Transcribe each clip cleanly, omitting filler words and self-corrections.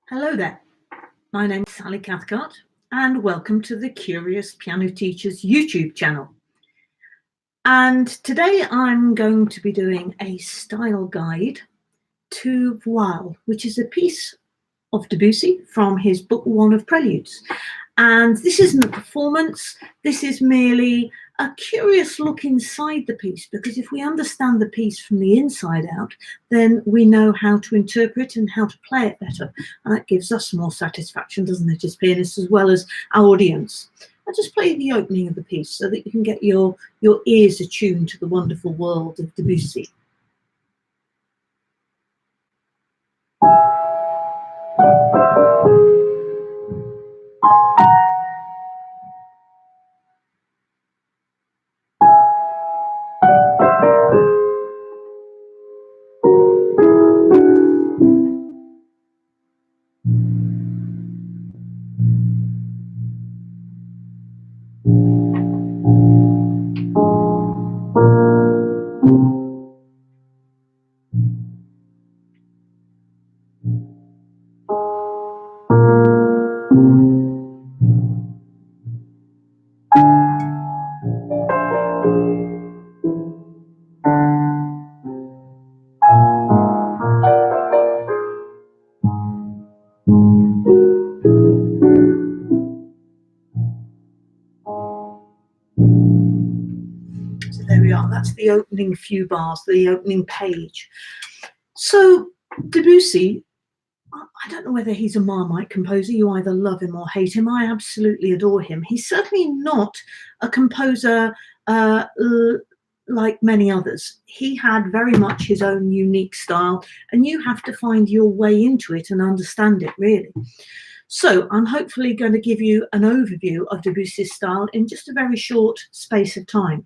Hello there, my name is Sally Cathcart and welcome to the Curious Piano Teacher's YouTube channel. And today I'm going to be doing a style guide to Voiles, which is a piece of Debussy from his book 1 of Preludes. And this isn't a performance, this is merely a curious look inside the piece, because if we understand the piece from the inside out, then we know how to interpret and how to play it better. And that gives us more satisfaction, doesn't it, as pianists as well as our audience. I'll just play the opening of the piece so that you can get your ears attuned to the wonderful world of Debussy. So there we are, that's the opening few bars, the opening page. So Debussy, I don't know whether he's a Marmite composer. You either love him or hate him. I absolutely adore him. He's certainly not a composer like many others. He had very much his own unique style, and you have to find your way into it and understand it, really. So I'm hopefully going to give you an overview of Debussy's style in just a very short space of time.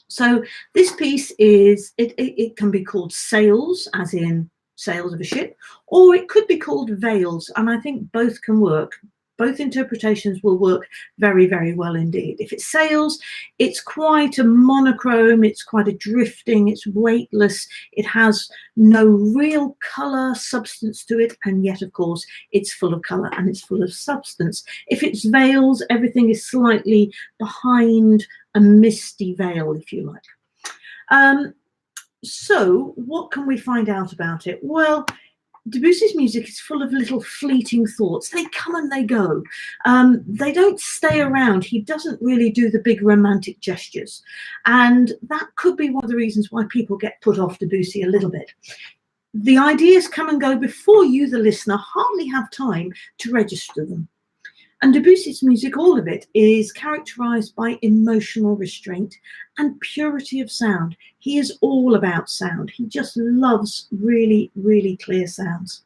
So this piece is, it can be called sails, as in sails of a ship, or it could be called veils, and I think both can work. Both interpretations will work very, very well indeed. If it's sails, it's quite a monochrome, it's quite a drifting, it's weightless, it has no real colour substance to it, and yet of course it's full of colour and it's full of substance. If it's veils, everything is slightly behind a misty veil, if you like. So what can we find out about it? Well, Debussy's music is full of little fleeting thoughts. They come and they go. They don't stay around. He doesn't really do the big romantic gestures. And that could be one of the reasons why people get put off Debussy a little bit. The ideas come and go before you, the listener, hardly have time to register them. And Debussy's music, all of it, is characterized by emotional restraint and purity of sound. He is all about sound. He just loves really, really clear sounds.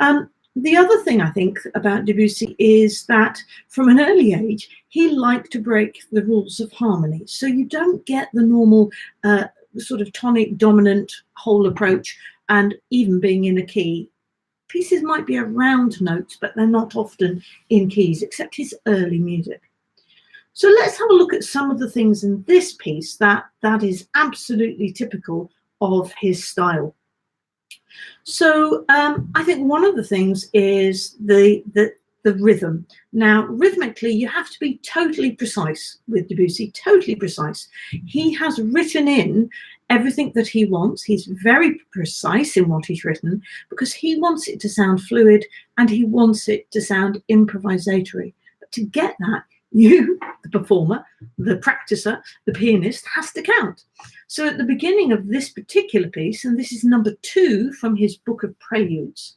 The other thing I think about Debussy is that from an early age, he liked to break the rules of harmony. So you don't get the normal sort of tonic dominant whole approach, and even being in a key. Pieces might be around notes, but they're not often in keys, except his early music. So let's have a look at some of the things in this piece that is absolutely typical of his style. So I think one of the things is the rhythm. Now, rhythmically, you have to be totally precise with Debussy, totally precise. He has written in everything that he wants. He's very precise in what he's written because he wants it to sound fluid and he wants it to sound improvisatory. But to get that, you, the performer, the practicer, the pianist, has to count. So at the beginning of this particular piece, and this is number 2 from his book of Preludes,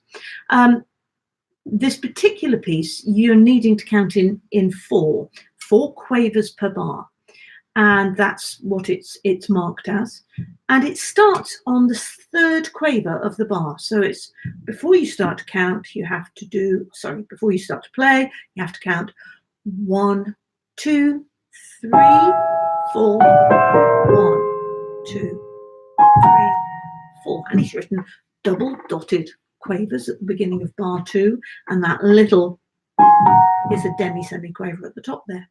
this particular piece, you're needing to count in four quavers per bar. And that's what it's marked as. And it starts on the 3rd quaver of the bar. So it's before you start to count, you have to do, sorry, before you start to play, you have to count 1, 2, 3, 4, 1, 2, 3, 4. And he's written double dotted quavers at the beginning of bar 2, and that little is a demi-semi-quaver at the top there.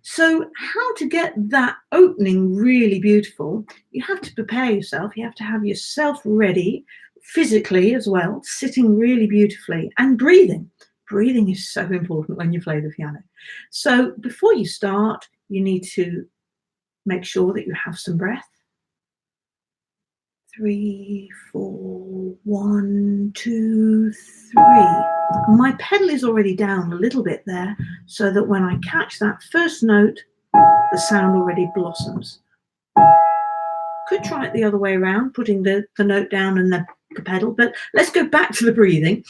So how to get that opening really beautiful? You have to prepare yourself. You have to have yourself ready physically as well, sitting really beautifully, and breathing. Breathing is so important when you play the piano. So before you start, you need to make sure that you have some breath. 3, 4, 1, 2, 3. My pedal is already down a little bit there, so that when I catch that first note, the sound already blossoms. Could try it the other way around, putting the note down and the pedal, but let's go back to the breathing.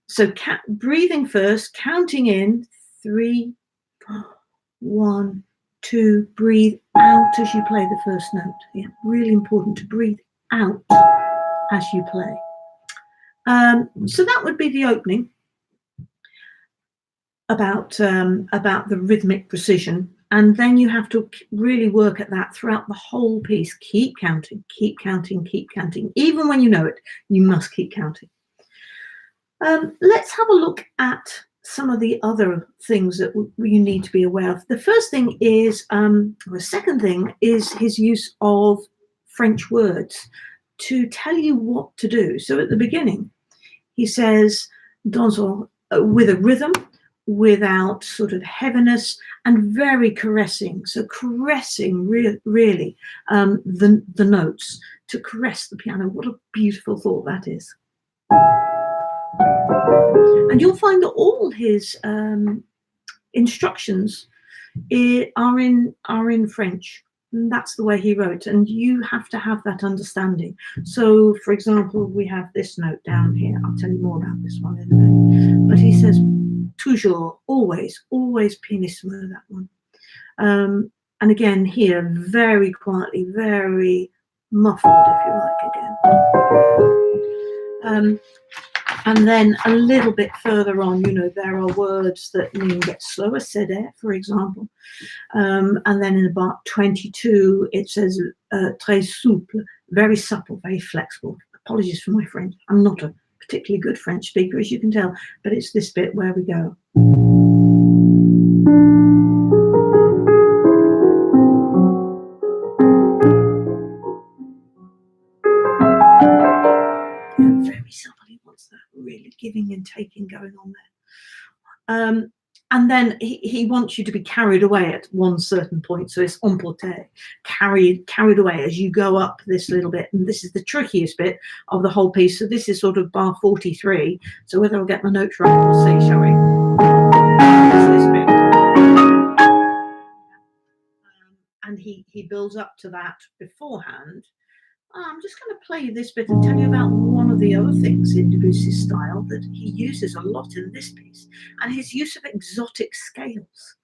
So breathing first, counting in 3, 1, 2, breathe out as you play the first note. Yeah, really important to breathe out as you play. So that would be the opening about the rhythmic precision, and then you have to really work at that throughout the whole piece. Keep counting, keep counting, keep counting. Even when you know it, you must keep counting. Let's have a look at some of the other things that you need to be aware of. The first thing is, the second thing is his use of French words to tell you what to do. So at the beginning, he says, with a rhythm, without sort of heaviness, and very caressing. So caressing really the notes, to caress the piano. What a beautiful thought that is. And you'll find that all his instructions are in French. And that's the way he wrote, and you have to have that understanding. So, for example, we have this note down here. I'll tell you more about this one in a minute. But he says, toujours, always, always pianissimo, that one. And again, here, very quietly, very muffled, if you like, again. And then a little bit further on, there are words that mean get slower, céder, for example. And then in about 22, it says très souple, very supple, very flexible. Apologies for my French. I'm not a particularly good French speaker, as you can tell, but it's this bit where we go. Very supple. He wants that really giving and taking going on there. And then he wants you to be carried away at one certain point. So it's emporté, carried away as you go up this little bit. And this is the trickiest bit of the whole piece. So this is sort of bar 43. So whether I'll get my notes right, we'll see, shall we? This bit. And he builds up to that beforehand. I'm just going to play this bit and tell you about one of the other things in Debussy's style that he uses a lot in this piece, and his use of exotic scales.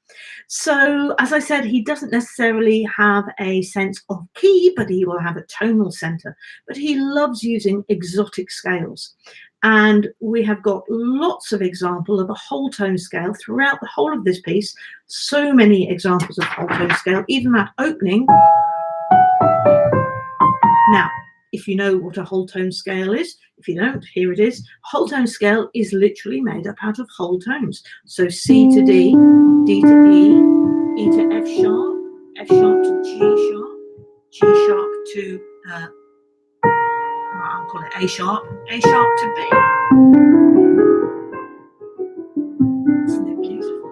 So, as I said, he doesn't necessarily have a sense of key, but he will have a tonal center. But he loves using exotic scales. And we have got lots of examples of a whole tone scale throughout the whole of this piece. So many examples of whole tone scale, even that opening. Now, if you know what a whole tone scale is, if you don't, here it is. Whole tone scale is literally made up out of whole tones. So C to D, D to E, E to F sharp, F sharp to G sharp, G sharp to, I'll call it A sharp to B. Isn't it beautiful?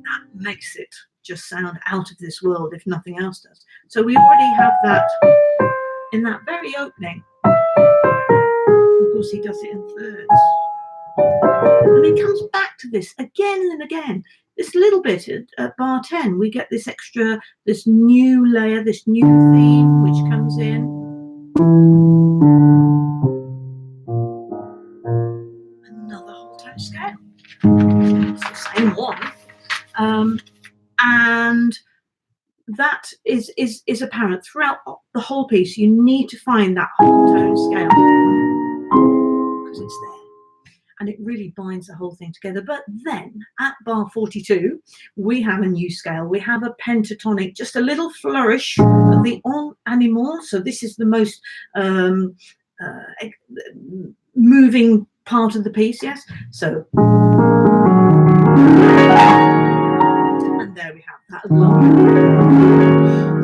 That makes it just sound out of this world if nothing else does. So we already have that in that very opening. Of course, he does it in thirds. And he comes back to this again and again. This little bit at bar 10, we get this extra, this new layer, this new theme which comes in. Another whole tone scale. It's the same one. And that is apparent throughout the whole piece. You need to find that whole tone scale because it's there, and it really binds the whole thing together. But then at bar 42, we have a new scale. We have a pentatonic, just a little flourish of the en animant. So this is the most moving part of the piece. Yes. So. there we have that lovely.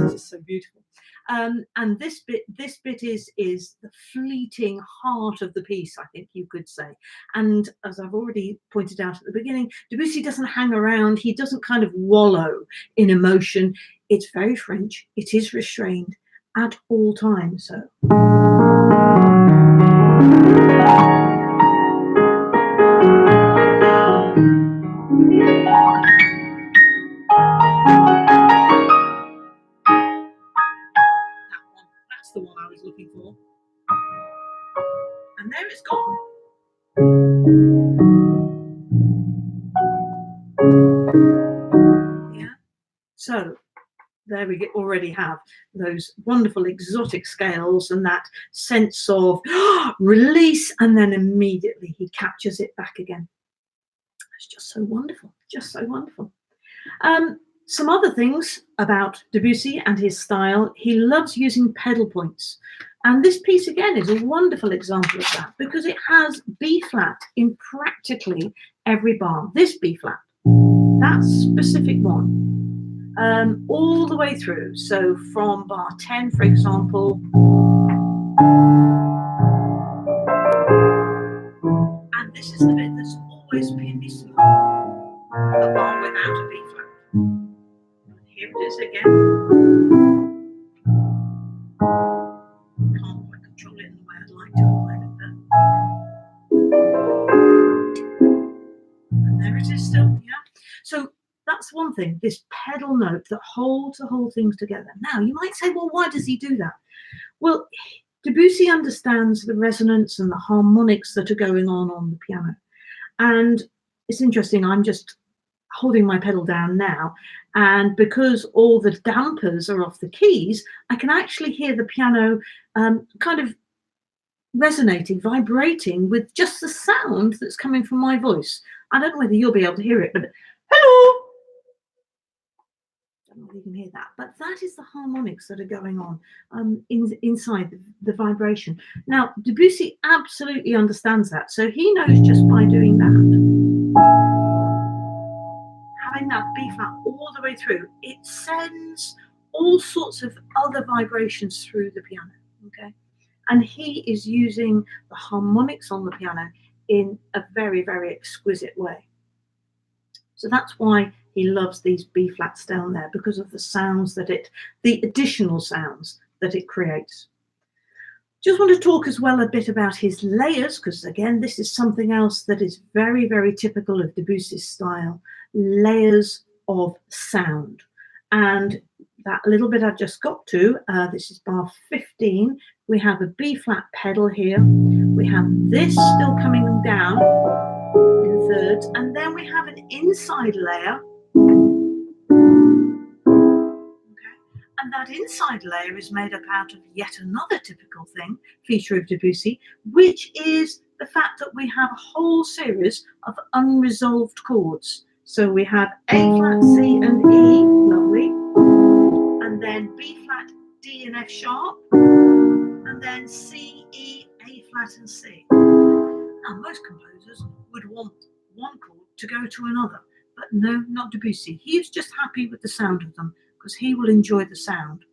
It's just so beautiful. And this bit is the fleeting heart of the piece, I think you could say. And as I've already pointed out at the beginning, Debussy doesn't hang around. He doesn't kind of wallow in emotion. It's very French. It is restrained at all times. So. That's the one I was looking for. And there it's gone. Yeah. So there we already have those wonderful exotic scales and that sense of release, and then immediately he captures it back again. It's just so wonderful, just so wonderful. Some other things about Debussy and his style: he loves using pedal points. And this piece again is a wonderful example of that, because it has B flat in practically every bar. This B flat, that specific one, all the way through. So from bar 10, for example, and this is the bit that's always pianissimo, a bar without a B flat. Here it is again. Can't quite control it in the way I'd like to at the moment, and there it is still. Yeah. So that's one thing, this pedal note that holds the whole thing together. Now you might say, well, why does he do that? Well, Debussy understands the resonance and the harmonics that are going on the piano. And it's interesting, I'm just holding my pedal down now, and because all the dampers are off the keys, I can actually hear the piano kind of resonating, vibrating with just the sound that's coming from my voice. I don't know whether you'll be able to hear it, but hello! I don't know if you can hear that, but that is the harmonics that are going on inside the vibration. Now, Debussy absolutely understands that, so he knows just by doing that, having that B flat all the way through, it sends all sorts of other vibrations through the piano, okay? And he is using the harmonics on the piano in a very, very exquisite way. So that's why he loves these B flats down there, because of the sounds that the additional sounds that it creates. Just want to talk as well a bit about his layers, because again, this is something else that is very, very typical of Debussy's style, layers of sound. And that little bit I've just got to, this is bar 15, we have a B flat pedal here, we have this still coming down in thirds, and then we have an inside layer. And that inside layer is made up out of yet another typical feature of Debussy, which is the fact that we have a whole series of unresolved chords. So we have A flat, C and E, lovely, and then B flat, D and F sharp, and then C, E, A flat and C. Now most composers would want one chord to go to another, but no, not Debussy. He's just happy with the sound of them, because he will enjoy the sound.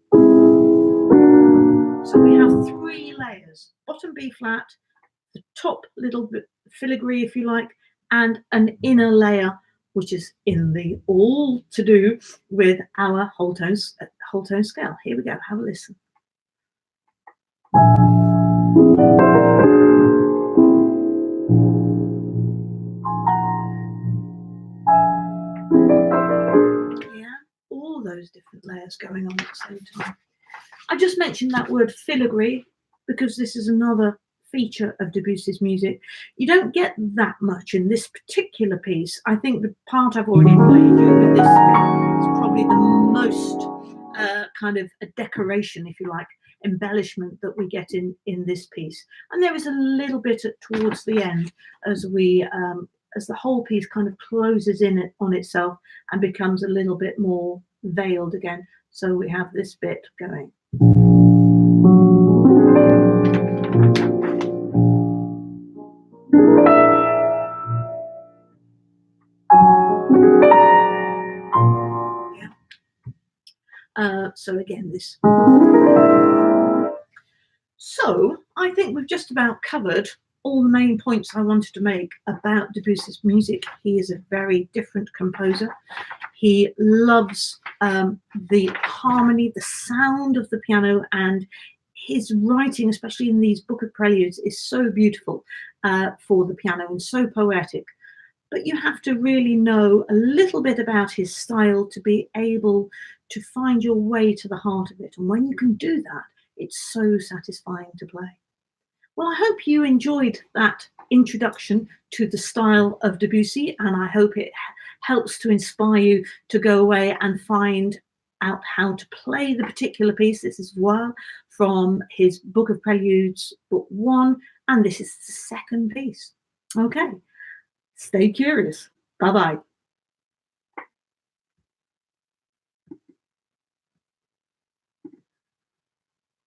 So we have three layers: bottom B flat, the top little bit filigree, if you like, and an inner layer, which is in the all to do with our whole tone scale. Here we go, have a listen. All those different layers going on at the same time. I just mentioned that word filigree because this is another feature of Debussy's music. You don't get that much in this particular piece. I think the part I've already played you with this is probably the most kind of a decoration, if you like, embellishment that we get in this piece. And there is a little bit towards the end as we as the whole piece kind of closes in on itself and becomes a little bit more veiled again. So we have this bit going. So again, this. So I think we've just about covered all the main points I wanted to make about Debussy's music. He is a very different composer. He loves the harmony, the sound of the piano, and his writing, especially in these Book of Preludes, is so beautiful for the piano and so poetic. But you have to really know a little bit about his style to be able to find your way to the heart of it. And when you can do that, it's so satisfying to play. Well, I hope you enjoyed that introduction to the style of Debussy, and I hope it helps to inspire you to go away and find out how to play the particular piece. This is Voiles from his Book of Preludes, Book 1, and this is the second piece. Okay, stay curious. Bye-bye.